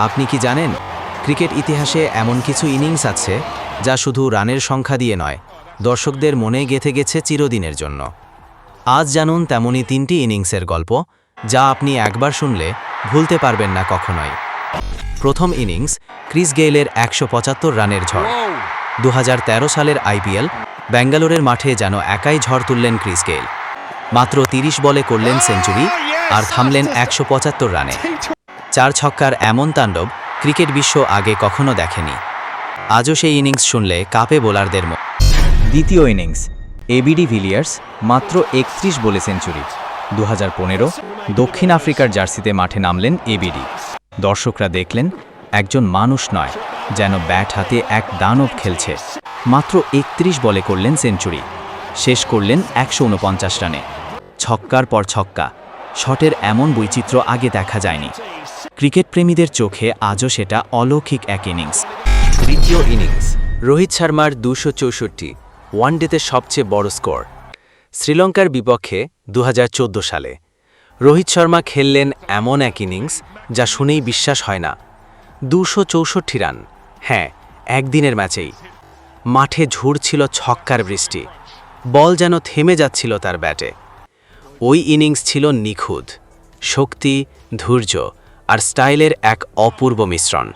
আপনি কি জানেন, ক্রিকেট ইতিহাসে এমন কিছু ইনিংস আছে যা শুধু রানের সংখ্যা দিয়ে নয়, দর্শকদের মনে গেঁথে গেছে চিরদিনের জন্য। আজ জানুন তেমনই ৩টি ইনিংসের গল্প, যা আপনি একবার শুনলে ভুলতে পারবেন না কখনোই। প্রথম ইনিংস, ক্রিস গেইলের ১৭৫ রানের ঝড়। ২০১৩ সালের আইপিএল, ব্যাঙ্গালোরের মাঠে যেন একাই ঝড় তুললেন ক্রিস গেইল। মাত্র ৩০ বলে করলেন সেঞ্চুরি আর থামলেন ১৭৫ রানে। ৪ ছক্কার এমন তাণ্ডব ক্রিকেট বিশ্ব আগে কখনো দেখেনি। আজও সেই ইনিংস শুনলে কাঁপে বোলারদের মন। দ্বিতীয় ইনিংস, এবিডি ভিলিয়ার্স মাত্র ৩১ বলে সেঞ্চুরি। ২০১৫ দক্ষিণ আফ্রিকার জার্সিতে মাঠে নামলেন এবিডি। দর্শকরা দেখলেন একজন মানুষ নয়, যেন ব্যাট হাতে এক দানব খেলছে। মাত্র ৩১ বলে করলেন সেঞ্চুরি, শেষ করলেন ১৪৯ রানে। ছক্কার পর ছক্কা, শটের এমন বৈচিত্র্য আগে দেখা যায়নি। ক্রিকেট প্রেমীদের চোখে আজও সেটা অলৌকিক এক ইনিংস। তৃতীয় ইনিংস, রোহিত শর্মার ২৬৪, ওয়ানডেতে সবচেয়ে বড় স্কোর। শ্রীলঙ্কার বিপক্ষে ২০১৪ সালে রোহিত শর্মা খেললেন এমন এক ইনিংস যা শুনেই বিশ্বাস হয় না। ২৬৪ রান, হ্যাঁ, একদিনের ম্যাচেই। মাঠে ঝুরছিল ছক্কার বৃষ্টি, বল যেন থেমে যাচ্ছিল তার ব্যাটে। ওই ইনিংস ছিল নিখুঁত, শক্তি, ধৈর্য আর স্টাইলের এক অপূর্ব মিশ্রণ।